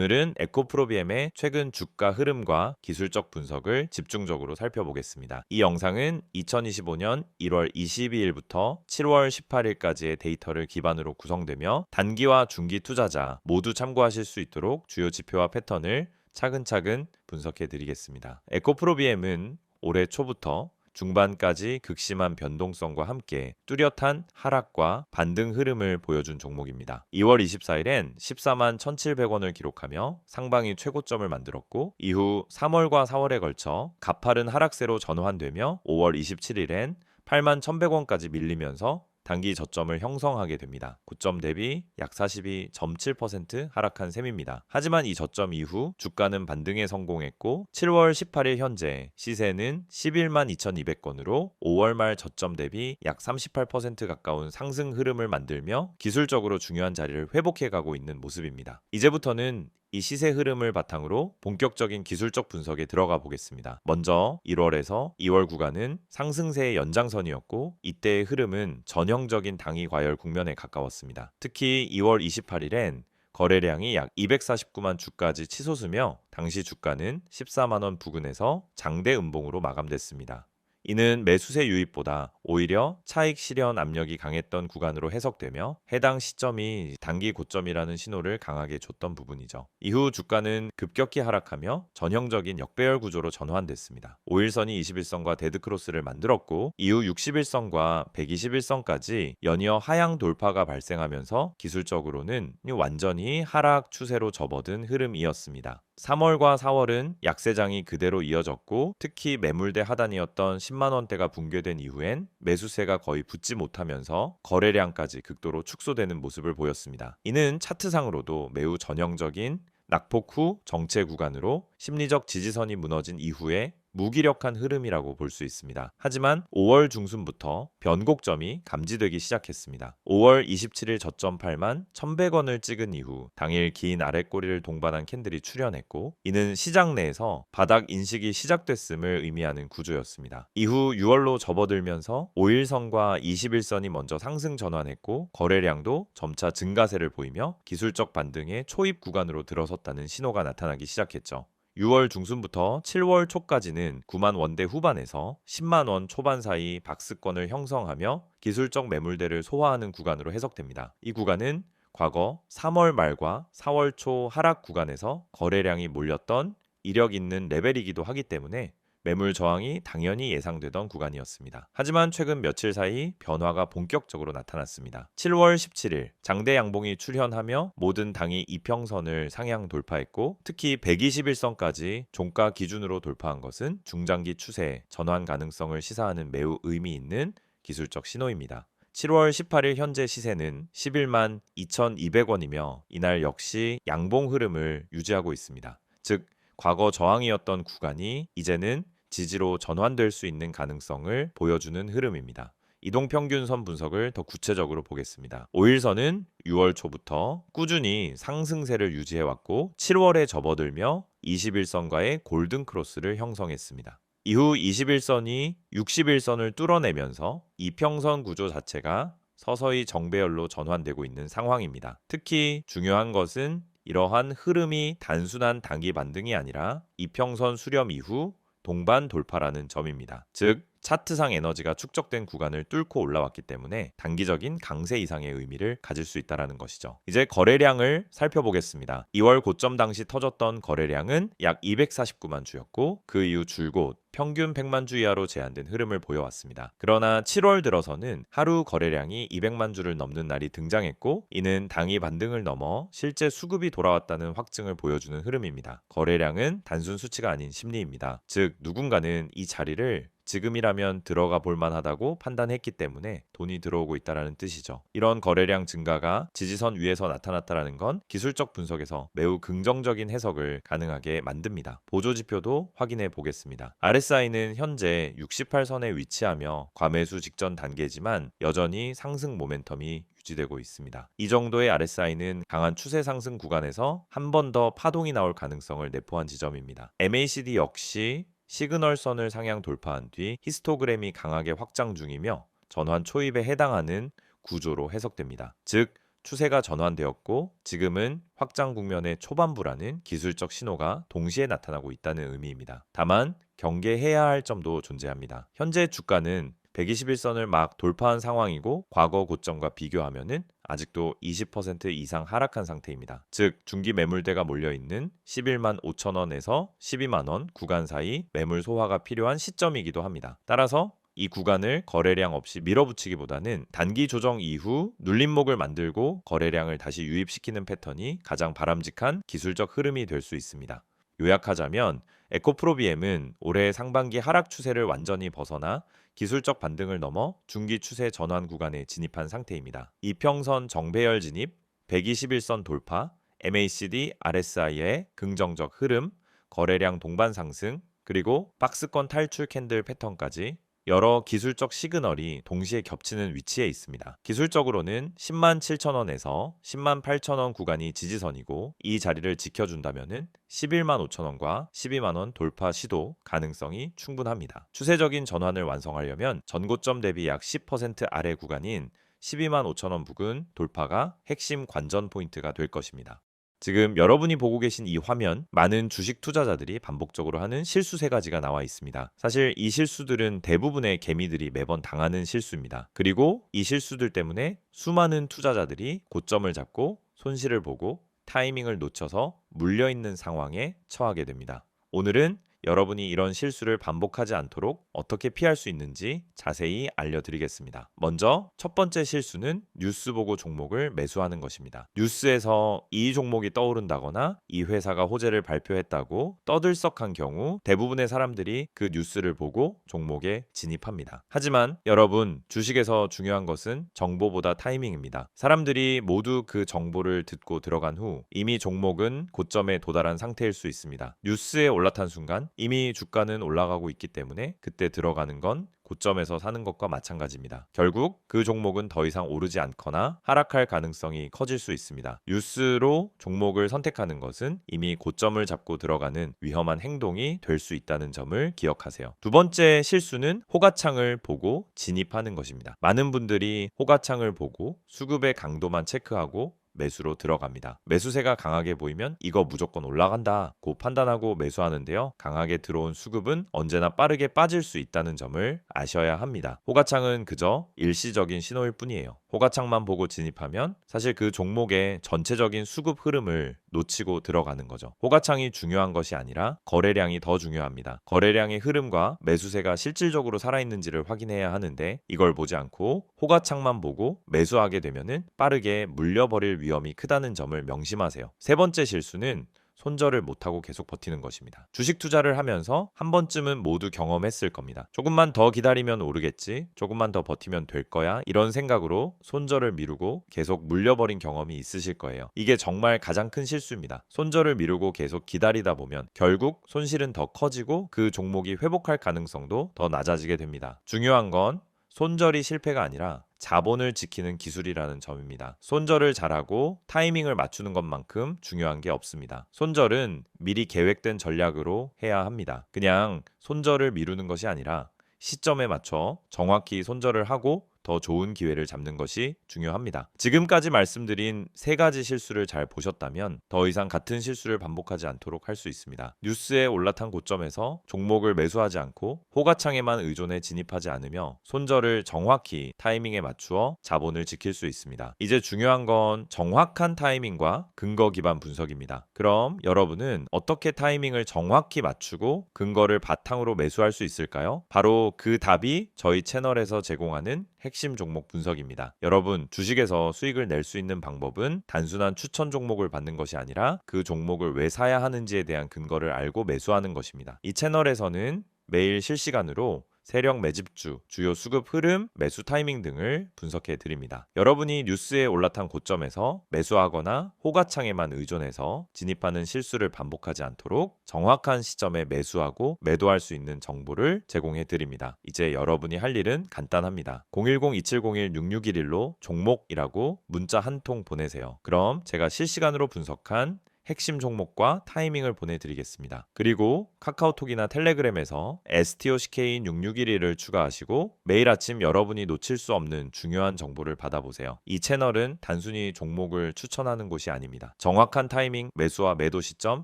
오늘은 에코프로비엠의 최근 주가 흐름과 기술적 분석을 집중적으로 살펴보겠습니다. 이 영상은 2025년 1월 22일부터 7월 18일까지의 데이터를 기반으로 구성되며 단기와 중기 투자자 모두 참고하실 수 있도록 주요 지표와 패턴을 차근차근 분석해 드리겠습니다. 에코프로비엠은 올해 초부터 중반까지 극심한 변동성과 함께 뚜렷한 하락과 반등 흐름을 보여준 종목입니다. 2월 24일엔 14만 1,700원을 기록하며 상반기 최고점을 만들었고 이후 3월과 4월에 걸쳐 가파른 하락세로 전환되며 5월 27일엔 8만 1,100원까지 밀리면서 단기 저점을 형성하게 됩니다. 고점 대비 약 42.7% 하락한 셈입니다. 하지만 이 저점 이후 주가는 반등에 성공했고 7월 18일 현재 시세는 11만 2,200건으로 5월 말 저점 대비 약 38% 가까운 상승 흐름을 만들며 기술적으로 중요한 자리를 회복해 가고 있는 모습입니다. 이제부터는 이 시세 흐름을 바탕으로 본격적인 기술적 분석에 들어가 보겠습니다. 먼저 1월에서 2월 구간은 상승세의 연장선이었고 이때의 흐름은 전형적인 당위 과열 국면에 가까웠습니다. 특히 2월 28일엔 거래량이 약 249만 주까지 치솟으며 당시 주가는 14만 원 부근에서 장대 음봉으로 마감됐습니다. 이는 매수세 유입보다 오히려 차익 실현 압력이 강했던 구간으로 해석되며 해당 시점이 단기 고점이라는 신호를 강하게 줬던 부분이죠. 이후 주가는 급격히 하락하며 전형적인 역배열 구조로 전환됐습니다. 5일선이 21선과 데드크로스를 만들었고 이후 61선과 121선까지 연이어 하향 돌파가 발생하면서 기술적으로는 완전히 하락 추세로 접어든 흐름이었습니다. 3월과 4월은 약세장이 그대로 이어졌고 특히 매물대 하단이었던 10만 원대가 붕괴된 이후엔 매수세가 거의 붙지 못하면서 거래량까지 극도로 축소되는 모습을 보였습니다. 이는 차트상으로도 매우 전형적인 낙폭 후 정체 구간으로 심리적 지지선이 무너진 이후에 무기력한 흐름이라고 볼 수 있습니다. 하지만 5월 중순부터 변곡점이 감지되기 시작했습니다. 5월 27일 저점 8만 1,100원을 찍은 이후 당일 긴 아랫꼬리를 동반한 캔들이 출현했고 이는 시장 내에서 바닥 인식이 시작됐음을 의미하는 구조였습니다. 이후 6월로 접어들면서 5일선과 21선이 먼저 상승 전환했고 거래량도 점차 증가세를 보이며 기술적 반등의 초입 구간으로 들어섰다는 신호가 나타나기 시작했죠. 6월 중순부터 7월 초까지는 9만 원대 후반에서 10만 원 초반 사이 박스권을 형성하며 기술적 매물대를 소화하는 구간으로 해석됩니다. 이 구간은 과거 3월 말과 4월 초 하락 구간에서 거래량이 몰렸던 이력 있는 레벨이기도 하기 때문에 매물 저항이 당연히 예상되던 구간이었습니다. 하지만 최근 며칠 사이 변화가 본격적으로 나타났습니다. 7월 17일 장대 양봉이 출현하며 모든 당이 이평선을 상향 돌파했고 특히 121선까지 종가 기준으로 돌파한 것은 중장기 추세 전환 가능성을 시사하는 매우 의미 있는 기술적 신호입니다. 7월 18일 현재 시세는 11만 2,200원이며 이날 역시 양봉 흐름을 유지하고 있습니다. 즉 과거 저항이었던 구간이 이제는 지지로 전환될 수 있는 가능성을 보여주는 흐름입니다. 이동평균선 분석을 더 구체적으로 보겠습니다. 5일선은 6월 초부터 꾸준히 상승세를 유지해왔고 7월에 접어들며 21선과의 골든크로스를 형성했습니다. 이후 21선이 61선을 뚫어내면서 이평선 구조 자체가 서서히 정배열로 전환되고 있는 상황입니다. 특히 중요한 것은 이러한 흐름이 단순한 단기 반등이 아니라 이평선 수렴 이후 동반 돌파라는 점입니다. 즉 차트상 에너지가 축적된 구간을 뚫고 올라왔기 때문에 단기적인 강세 이상의 의미를 가질 수 있다는 것이죠. 이제 거래량을 살펴보겠습니다. 2월 고점 당시 터졌던 거래량은 약 249만 주였고 그 이후 줄곧 평균 100만 주 이하로 제한된 흐름을 보여왔습니다. 그러나 7월 들어서는 하루 거래량이 200만 주를 넘는 날이 등장했고 이는 당이 반등을 넘어 실제 수급이 돌아왔다는 확증을 보여주는 흐름입니다. 거래량은 단순 수치가 아닌 심리입니다. 즉 누군가는 이 자리를 지금이라면 들어가 볼 만하다고 판단했기 때문에 돈이 들어오고 있다는 뜻이죠. 이런 거래량 증가가 지지선 위에서 나타났다는 건 기술적 분석에서 매우 긍정적인 해석을 가능하게 만듭니다. 보조지표도 확인해 보겠습니다. RSI는 현재 68선에 위치하며 과매수 직전 단계지만 여전히 상승 모멘텀이 유지되고 있습니다. 이 정도의 RSI는 강한 추세 상승 구간에서 한 번 더 파동이 나올 가능성을 내포한 지점입니다. MACD 역시 시그널선을 상향 돌파한 뒤 히스토그램이 강하게 확장 중이며 전환 초입에 해당하는 구조로 해석됩니다. 즉 추세가 전환되었고 지금은 확장 국면의 초반부라는 기술적 신호가 동시에 나타나고 있다는 의미입니다. 다만 경계해야 할 점도 존재합니다. 현재 주가는 121선을 막 돌파한 상황이고 과거 고점과 비교하면은 아직도 20% 이상 하락한 상태입니다. 즉 중기 매물대가 몰려있는 11만 5천 원에서 12만 원 구간 사이 매물 소화가 필요한 시점이기도 합니다. 따라서 이 구간을 거래량 없이 밀어붙이기보다는 단기 조정 이후 눌림목을 만들고 거래량을 다시 유입시키는 패턴이 가장 바람직한 기술적 흐름이 될 수 있습니다. 요약하자면 에코프로비엠은 올해 상반기 하락 추세를 완전히 벗어나 기술적 반등을 넘어 중기 추세 전환 구간에 진입한 상태입니다. 이평선 정배열 진입, 121선 돌파, MACD, RSI의 긍정적 흐름, 거래량 동반 상승, 그리고 박스권 탈출 캔들 패턴까지 여러 기술적 시그널이 동시에 겹치는 위치에 있습니다. 기술적으로는 10만 7천 원에서 10만 8천 원 구간이 지지선이고 이 자리를 지켜준다면 11만 5천 원과 12만 원 돌파 시도 가능성이 충분합니다. 추세적인 전환을 완성하려면 전고점 대비 약 10% 아래 구간인 12만 5천 원 부근 돌파가 핵심 관전 포인트가 될 것입니다. 지금 여러분이 보고 계신 이 화면, 많은 주식 투자자들이 반복적으로 하는 실수 3가지가 나와 있습니다. 사실 이 실수들은 대부분의 개미들이 매번 당하는 실수입니다. 그리고 이 실수들 때문에 수많은 투자자들이 고점을 잡고 손실을 보고 타이밍을 놓쳐서 물려있는 상황에 처하게 됩니다. 오늘은 여러분이 이런 실수를 반복하지 않도록 어떻게 피할 수 있는지 자세히 알려드리겠습니다. 먼저 첫 번째 실수는 뉴스 보고 종목을 매수하는 것입니다. 뉴스에서 이 종목이 떠오른다거나 이 회사가 호재를 발표했다고 떠들썩한 경우 대부분의 사람들이 그 뉴스를 보고 종목에 진입합니다. 하지만 여러분, 주식에서 중요한 것은 정보보다 타이밍입니다. 사람들이 모두 그 정보를 듣고 들어간 후 이미 종목은 고점에 도달한 상태일 수 있습니다. 뉴스에 올라탄 순간 이미 주가는 올라가고 있기 때문에 그때 들어가는 건 고점에서 사는 것과 마찬가지입니다. 결국 그 종목은 더 이상 오르지 않거나 하락할 가능성이 커질 수 있습니다. 뉴스로 종목을 선택하는 것은 이미 고점을 잡고 들어가는 위험한 행동이 될 수 있다는 점을 기억하세요. 두 번째 실수는 호가창을 보고 진입하는 것입니다. 많은 분들이 호가창을 보고 수급의 강도만 체크하고 매수로 들어갑니다. 매수세가 강하게 보이면 이거 무조건 올라간다고 판단하고 매수하는데요. 강하게 들어온 수급은 언제나 빠르게 빠질 수 있다는 점을 아셔야 합니다. 호가창은 그저 일시적인 신호일 뿐이에요. 호가창만 보고 진입하면 사실 그 종목의 전체적인 수급 흐름을 놓치고 들어가는 거죠. 호가창이 중요한 것이 아니라 거래량이 더 중요합니다. 거래량의 흐름과 매수세가 실질적으로 살아있는지를 확인해야 하는데 이걸 보지 않고 호가창만 보고 매수하게 되면은 빠르게 물려버릴 위험이 크다는 점을 명심하세요. 세 번째 실수는 손절을 못하고 계속 버티는 것입니다. 주식 투자를 하면서 한 번쯤은 모두 경험했을 겁니다. 조금만 더 기다리면 오르겠지, 조금만 더 버티면 될 거야, 이런 생각으로 손절을 미루고 계속 물려버린 경험이 있으실 거예요. 이게 정말 가장 큰 실수입니다. 손절을 미루고 계속 기다리다 보면 결국 손실은 더 커지고 그 종목이 회복할 가능성도 더 낮아지게 됩니다. 중요한 건 손절이 실패가 아니라 자본을 지키는 기술이라는 점입니다. 손절을 잘하고 타이밍을 맞추는 것만큼 중요한 게 없습니다. 손절은 미리 계획된 전략으로 해야 합니다. 그냥 손절을 미루는 것이 아니라 시점에 맞춰 정확히 손절을 하고 더 좋은 기회를 잡는 것이 중요합니다. 지금까지 말씀드린 3가지 실수를 잘 보셨다면 더 이상 같은 실수를 반복하지 않도록 할 수 있습니다. 뉴스에 올라탄 고점에서 종목을 매수하지 않고 호가창에만 의존해 진입하지 않으며 손절을 정확히 타이밍에 맞추어 자본을 지킬 수 있습니다. 이제 중요한 건 정확한 타이밍과 근거 기반 분석입니다. 그럼 여러분은 어떻게 타이밍을 정확히 맞추고 근거를 바탕으로 매수할 수 있을까요? 바로 그 답이 저희 채널에서 제공하는 핵심 종목 분석입니다. 여러분, 주식에서 수익을 낼 수 있는 방법은 단순한 추천 종목을 받는 것이 아니라 그 종목을 왜 사야 하는지에 대한 근거를 알고 매수하는 것입니다. 이 채널에서는 매일 실시간으로 세력 매집주, 주요 수급 흐름, 매수 타이밍 등을 분석해 드립니다. 여러분이 뉴스에 올라탄 고점에서 매수하거나 호가창에만 의존해서 진입하는 실수를 반복하지 않도록 정확한 시점에 매수하고 매도할 수 있는 정보를 제공해 드립니다. 이제 여러분이 할 일은 간단합니다. 010-2701-6611로 종목이라고 문자 한 통 보내세요. 그럼 제가 실시간으로 분석한 핵심 종목과 타이밍을 보내드리겠습니다. 그리고 카카오톡이나 텔레그램에서 STOCK인6611을 추가하시고 매일 아침 여러분이 놓칠 수 없는 중요한 정보를 받아보세요. 이 채널은 단순히 종목을 추천하는 곳이 아닙니다. 정확한 타이밍, 매수와 매도 시점,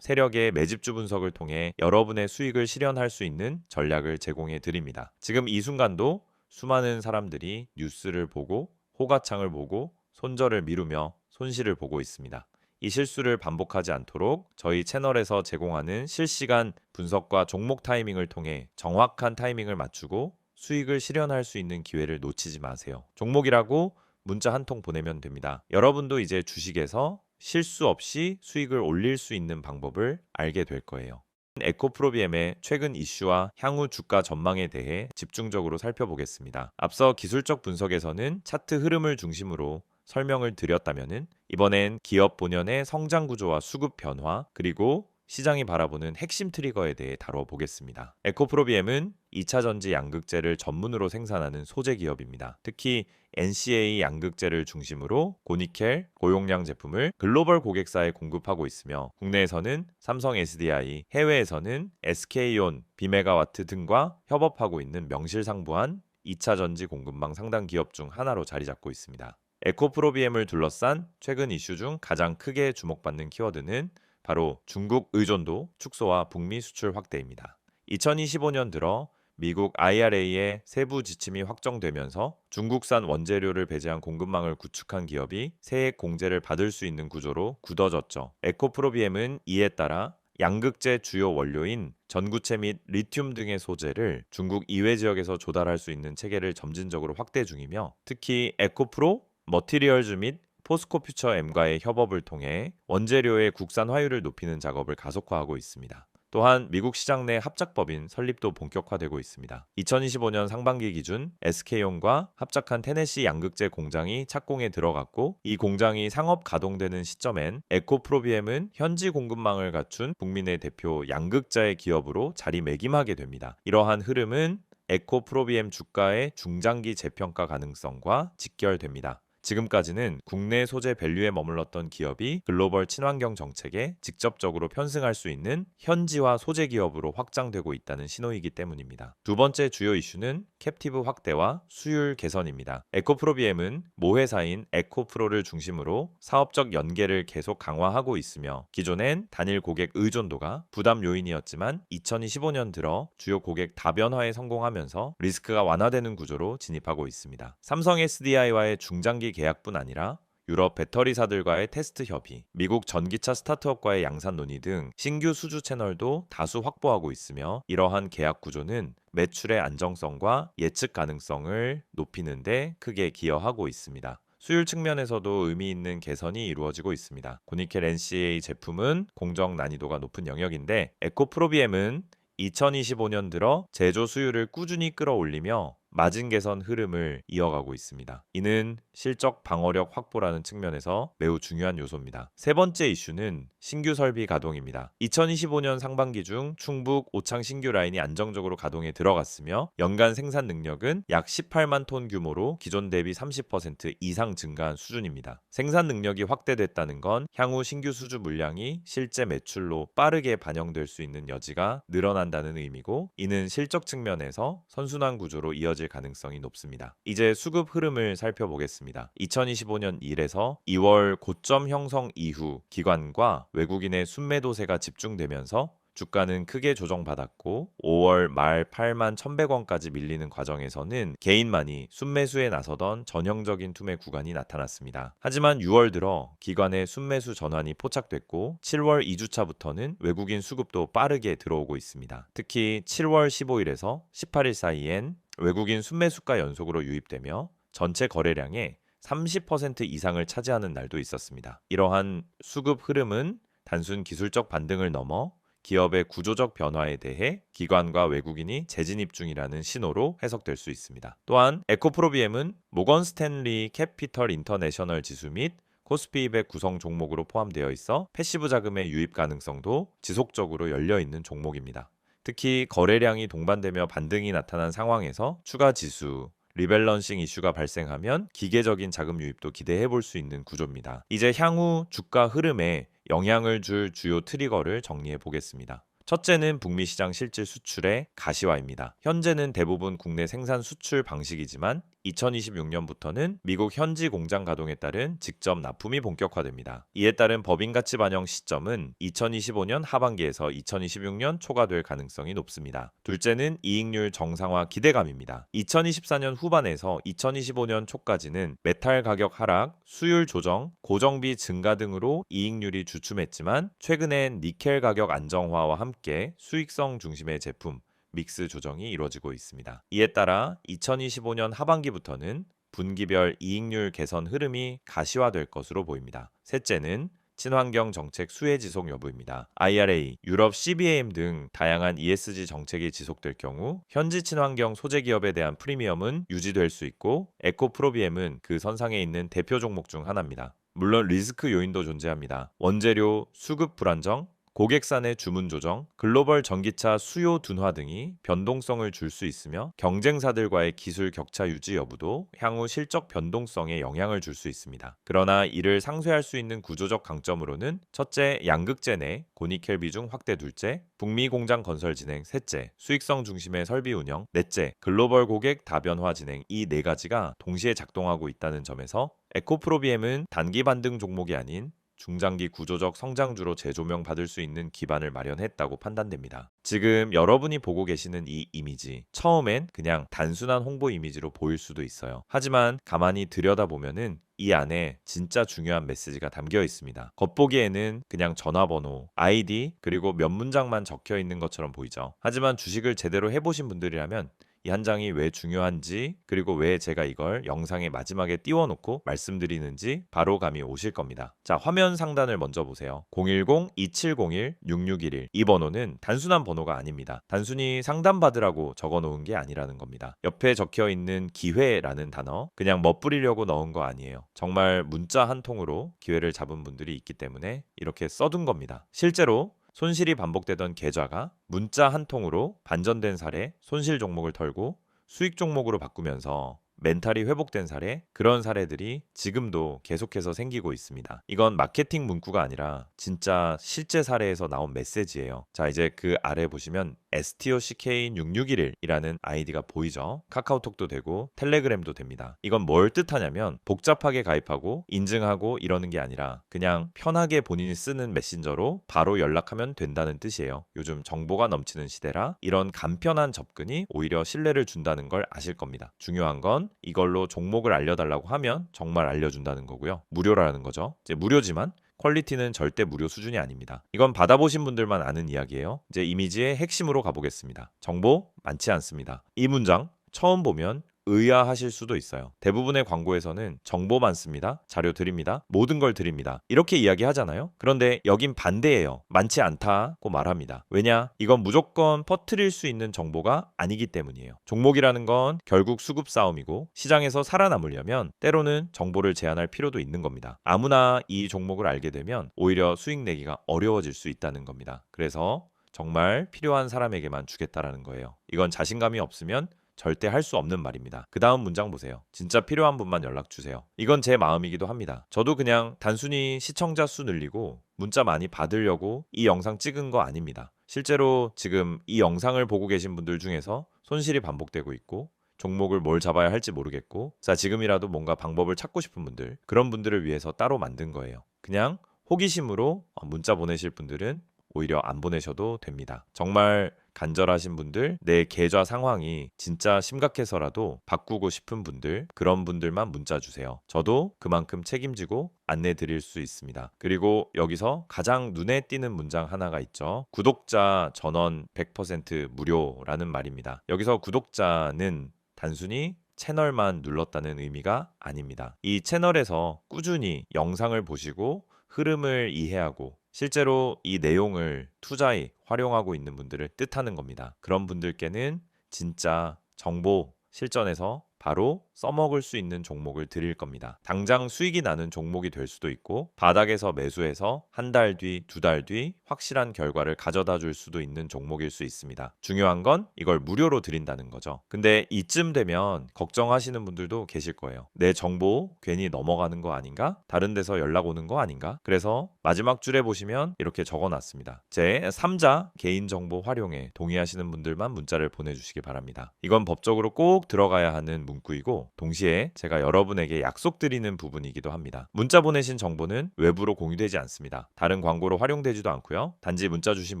세력의 매집주 분석을 통해 여러분의 수익을 실현할 수 있는 전략을 제공해 드립니다. 지금 이 순간도 수많은 사람들이 뉴스를 보고 호가창을 보고 손절을 미루며 손실을 보고 있습니다. 이 실수를 반복하지 않도록 저희 채널에서 제공하는 실시간 분석과 종목 타이밍을 통해 정확한 타이밍을 맞추고 수익을 실현할 수 있는 기회를 놓치지 마세요. 종목이라고 문자 한 통 보내면 됩니다. 여러분도 이제 주식에서 실수 없이 수익을 올릴 수 있는 방법을 알게 될 거예요. 에코프로비엠의 최근 이슈와 향후 주가 전망에 대해 집중적으로 살펴보겠습니다. 앞서 기술적 분석에서는 차트 흐름을 중심으로 설명을 드렸다면은 이번엔 기업 본연의 성장 구조와 수급 변화 그리고 시장이 바라보는 핵심 트리거에 대해 다뤄보겠습니다. 에코프로비엠은 2차 전지 양극재를 전문으로 생산하는 소재 기업입니다. 특히 NCA 양극재를 중심으로 고니켈, 고용량 제품을 글로벌 고객사에 공급하고 있으며 국내에서는 삼성 SDI, 해외에서는 SK온, 비메가와트 등과 협업하고 있는 명실상부한 2차 전지 공급망 상당 기업 중 하나로 자리 잡고 있습니다. 에코프로비엠을 둘러싼 최근 이슈 중 가장 크게 주목받는 키워드는 바로 중국 의존도 축소와 북미 수출 확대입니다. 2025년 들어 미국 IRA의 세부 지침이 확정되면서 중국산 원재료를 배제한 공급망을 구축한 기업이 세액 공제를 받을 수 있는 구조로 굳어졌죠. 에코프로비엠은 이에 따라 양극재 주요 원료인 전구체 및 리튬 등의 소재를 중국 이외 지역에서 조달할 수 있는 체계를 점진적으로 확대 중이며 특히 에코프로, 머티리얼즈 및 포스코퓨처엠과의 협업을 통해 원재료의 국산 화율을 높이는 작업을 가속화하고 있습니다. 또한 미국 시장 내 합작법인 설립도 본격화되고 있습니다. 2025년 상반기 기준 SK온과 합작한 테네시 양극재 공장이 착공에 들어갔고 이 공장이 상업 가동되는 시점엔 에코프로비엠은 현지 공급망을 갖춘 국민의 대표 양극재 기업으로 자리매김하게 됩니다. 이러한 흐름은 에코프로비엠 주가의 중장기 재평가 가능성과 직결됩니다. 지금까지는 국내 소재 밸류에 머물렀던 기업이 글로벌 친환경 정책에 직접적으로 편승할 수 있는 현지화 소재 기업으로 확장되고 있다는 신호이기 때문입니다. 두 번째 주요 이슈는 캡티브 확대와 수율 개선입니다. 에코프로비엠은 모회사인 에코프로를 중심으로 사업적 연계를 계속 강화하고 있으며 기존엔 단일 고객 의존도가 부담 요인이었지만 2025년 들어 주요 고객 다변화에 성공하면서 리스크가 완화되는 구조로 진입하고 있습니다. 삼성 SDI와의 중장기 계약뿐 아니라 유럽 배터리사들과의 테스트 협의, 미국 전기차 스타트업과의 양산 논의 등 신규 수주 채널도 다수 확보하고 있으며 이러한 계약 구조는 매출의 안정성과 예측 가능성을 높이는 데 크게 기여하고 있습니다. 수율 측면에서도 의미 있는 개선이 이루어지고 있습니다. 고니켈 NCA 제품은 공정 난이도가 높은 영역인데 에코프로비엠은 2025년 들어 제조 수율을 꾸준히 끌어올리며 마진 개선 흐름을 이어가고 있습니다. 이는 실적 방어력 확보라는 측면에서 매우 중요한 요소입니다. 세 번째 이슈는 신규 설비 가동입니다. 2025년 상반기 중 충북 오창 신규 라인이 안정적으로 가동에 들어갔으며 연간 생산 능력은 약 18만 톤 규모로 기존 대비 30% 이상 증가한 수준입니다. 생산 능력이 확대됐다는 건 향후 신규 수주 물량이 실제 매출로 빠르게 반영될 수 있는 여지가 늘어난다는 의미고 이는 실적 측면에서 선순환 구조로 이어질 가능성이 높습니다. 이제 수급 흐름을 살펴보겠습니다. 2025년 1에서 2월 고점 형성 이후 기관과 외국인의 순매도세가 집중되면서 주가는 크게 조정받았고 5월 말 8만 1,100원까지 밀리는 과정에서는 개인만이 순매수에 나서던 전형적인 투매 구간이 나타났습니다. 하지만 6월 들어 기관의 순매수 전환이 포착됐고 7월 2주차부터는 외국인 수급도 빠르게 들어오고 있습니다. 특히 7월 15일에서 18일 사이엔 외국인 순매수가 연속으로 유입되며 전체 거래량의 30% 이상을 차지하는 날도 있었습니다. 이러한 수급 흐름은 단순 기술적 반등을 넘어 기업의 구조적 변화에 대해 기관과 외국인이 재진입 중이라는 신호로 해석될 수 있습니다. 또한 에코프로비엠은 모건 스탠리 캐피털 인터내셔널 지수 및 코스피 200 구성 종목으로 포함되어 있어 패시브 자금의 유입 가능성도 지속적으로 열려 있는 종목입니다. 특히 거래량이 동반되며 반등이 나타난 상황에서 추가 지수, 리밸런싱 이슈가 발생하면 기계적인 자금 유입도 기대해 볼 수 있는 구조입니다. 이제 향후 주가 흐름에 영향을 줄 주요 트리거를 정리해 보겠습니다. 첫째는 북미 시장 실질 수출의 가시화입니다. 현재는 대부분 국내 생산 수출 방식이지만 2026년부터는 미국 현지 공장 가동에 따른 직접 납품이 본격화됩니다. 이에 따른 법인 가치 반영 시점은 2025년 하반기에서 2026년 초가 될 가능성이 높습니다. 둘째는 이익률 정상화 기대감입니다. 2024년 후반에서 2025년 초까지는 메탈 가격 하락, 수율 조정, 고정비 증가 등으로 이익률이 주춤했지만 최근엔 니켈 가격 안정화와 함께 수익성 중심의 제품, 믹스 조정이 이루어지고 있습니다. 이에 따라 2025년 하반기부터는 분기별 이익률 개선 흐름이 가시화될 것으로 보입니다. 셋째는 친환경 정책 수혜 지속 여부입니다. IRA, 유럽 CBAM 등 다양한 ESG 정책이 지속될 경우 현지 친환경 소재 기업에 대한 프리미엄은 유지될 수 있고 에코프로비엠은 그 선상에 있는 대표 종목 중 하나입니다. 물론 리스크 요인도 존재합니다. 원재료, 수급 불안정, 고객산의 주문 조정, 글로벌 전기차 수요 둔화 등이 변동성을 줄 수 있으며 경쟁사들과의 기술 격차 유지 여부도 향후 실적 변동성에 영향을 줄 수 있습니다. 그러나 이를 상쇄할 수 있는 구조적 강점으로는 첫째, 양극재 내 고니켈 비중 확대 둘째, 북미 공장 건설 진행 셋째, 수익성 중심의 설비 운영 넷째, 글로벌 고객 다변화 진행 이 네 가지가 동시에 작동하고 있다는 점에서 에코프로비엠은 단기 반등 종목이 아닌 중장기 구조적 성장주로 재조명받을 수 있는 기반을 마련했다고 판단됩니다. 지금 여러분이 보고 계시는 이 이미지, 처음엔 그냥 단순한 홍보 이미지로 보일 수도 있어요. 하지만 가만히 들여다보면은 이 안에 진짜 중요한 메시지가 담겨 있습니다. 겉보기에는 그냥 전화번호, 아이디, 그리고 몇 문장만 적혀 있는 것처럼 보이죠. 하지만 주식을 제대로 해보신 분들이라면 이 한 장이 왜 중요한지 그리고 왜 제가 이걸 영상의 마지막에 띄워놓고 말씀드리는지 바로 감이 오실 겁니다. 자, 화면 상단을 먼저 보세요. 010-2701-6611 이 번호는 단순한 번호가 아닙니다. 단순히 상담받으라고 적어놓은 게 아니라는 겁니다. 옆에 적혀있는 기회라는 단어 그냥 멋부리려고 넣은 거 아니에요. 정말 문자 한 통으로 기회를 잡은 분들이 있기 때문에 이렇게 써둔 겁니다. 실제로 손실이 반복되던 계좌가 문자 한 통으로 반전된 사례, 손실 종목을 털고 수익 종목으로 바꾸면서 멘탈이 회복된 사례, 그런 사례들이 지금도 계속해서 생기고 있습니다. 이건 마케팅 문구가 아니라 진짜 실제 사례에서 나온 메시지예요. 자, 이제 그 아래 보시면 STOCK6611이라는 아이디가 보이죠? 카카오톡도 되고 텔레그램도 됩니다. 이건 뭘 뜻하냐면 복잡하게 가입하고 인증하고 이러는 게 아니라 그냥 편하게 본인이 쓰는 메신저로 바로 연락하면 된다는 뜻이에요. 요즘 정보가 넘치는 시대라 이런 간편한 접근이 오히려 신뢰를 준다는 걸 아실 겁니다. 중요한 건 이걸로 종목을 알려달라고 하면 정말 알려준다는 거고요. 무료라는 거죠. 이제 무료지만 퀄리티는 절대 무료 수준이 아닙니다. 이건 받아보신 분들만 아는 이야기예요. 이제 이미지의 핵심으로 가보겠습니다. 정보 많지 않습니다. 이 문장 처음 보면 의아하실 수도 있어요. 대부분의 광고에서는 정보 많습니다. 자료 드립니다. 모든 걸 드립니다. 이렇게 이야기하잖아요. 그런데 여긴 반대예요. 많지 않다고 말합니다. 왜냐? 이건 무조건 퍼뜨릴 수 있는 정보가 아니기 때문이에요. 종목이라는 건 결국 수급 싸움이고 시장에서 살아남으려면 때로는 정보를 제한할 필요도 있는 겁니다. 아무나 이 종목을 알게 되면 오히려 수익 내기가 어려워질 수 있다는 겁니다. 그래서 정말 필요한 사람에게만 주겠다라는 거예요. 이건 자신감이 없으면 절대 할 수 없는 말입니다. 그 다음 문장 보세요. 진짜 필요한 분만 연락 주세요. 이건 제 마음이기도 합니다. 저도 그냥 단순히 시청자 수 늘리고 문자 많이 받으려고 이 영상 찍은 거 아닙니다. 실제로 지금 이 영상을 보고 계신 분들 중에서 손실이 반복되고 있고 종목을 뭘 잡아야 할지 모르겠고 자, 지금이라도 뭔가 방법을 찾고 싶은 분들, 그런 분들을 위해서 따로 만든 거예요. 그냥 호기심으로 문자 보내실 분들은 오히려 안 보내셔도 됩니다. 정말 간절하신 분들, 내 계좌 상황이 진짜 심각해서라도 바꾸고 싶은 분들, 그런 분들만 문자 주세요. 저도 그만큼 책임지고 안내 드릴 수 있습니다. 그리고 여기서 가장 눈에 띄는 문장 하나가 있죠. 구독자 전원 100% 무료라는 말입니다. 여기서 구독자는 단순히 채널만 눌렀다는 의미가 아닙니다. 이 채널에서 꾸준히 영상을 보시고 흐름을 이해하고 실제로 이 내용을 투자에 활용하고 있는 분들을 뜻하는 겁니다. 그런 분들께는 진짜 정보 실전에서 바로 써먹을 수 있는 종목을 드릴 겁니다. 당장 수익이 나는 종목이 될 수도 있고 바닥에서 매수해서 한 달 뒤, 두 달 뒤 확실한 결과를 가져다 줄 수도 있는 종목일 수 있습니다. 중요한 건 이걸 무료로 드린다는 거죠. 근데 이쯤 되면 걱정하시는 분들도 계실 거예요. 내 정보 괜히 넘어가는 거 아닌가? 다른 데서 연락 오는 거 아닌가? 그래서 마지막 줄에 보시면 이렇게 적어놨습니다. 제 3자 개인정보 활용에 동의하시는 분들만 문자를 보내주시기 바랍니다. 이건 법적으로 꼭 들어가야 하는 문구이고 동시에 제가 여러분에게 약속드리는 부분이기도 합니다. 문자 보내신 정보는 외부로 공유되지 않습니다. 다른 광고로 활용되지도 않고요. 단지 문자 주신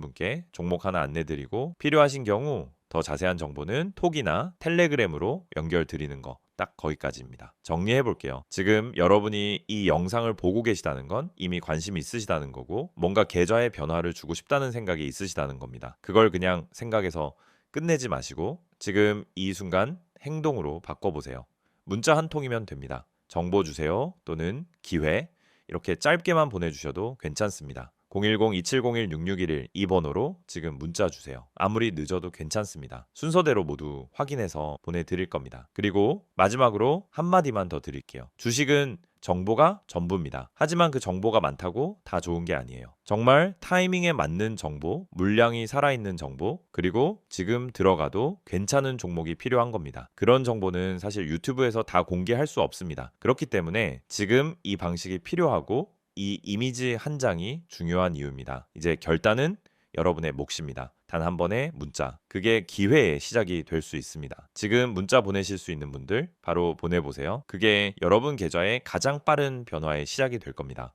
분께 종목 하나 안내드리고 필요하신 경우 더 자세한 정보는 톡이나 텔레그램으로 연결드리는 거 딱 거기까지입니다. 정리해 볼게요. 지금 여러분이 이 영상을 보고 계시다는 건 이미 관심이 있으시다는 거고 뭔가 계좌에 변화를 주고 싶다는 생각이 있으시다는 겁니다. 그걸 그냥 생각해서 끝내지 마시고 지금 이 순간 행동으로 바꿔보세요. 문자 한 통이면 됩니다. 정보 주세요 또는 기회 이렇게 짧게만 보내주셔도 괜찮습니다. 010-2701-6611 이 번호로 지금 문자 주세요. 아무리 늦어도 괜찮습니다. 순서대로 모두 확인해서 보내드릴 겁니다. 그리고 마지막으로 한마디만 더 드릴게요. 주식은 정보가 전부입니다. 하지만 그 정보가 많다고 다 좋은 게 아니에요. 정말 타이밍에 맞는 정보, 물량이 살아있는 정보, 그리고 지금 들어가도 괜찮은 종목이 필요한 겁니다. 그런 정보는 사실 유튜브에서 다 공개할 수 없습니다. 그렇기 때문에 지금 이 방식이 필요하고 이 이미지 한 장이 중요한 이유입니다. 이제 결단은 여러분의 몫입니다. 단 한 번의 문자. 그게 기회의 시작이 될 수 있습니다. 지금 문자 보내실 수 있는 분들 바로 보내보세요. 그게 여러분 계좌의 가장 빠른 변화의 시작이 될 겁니다.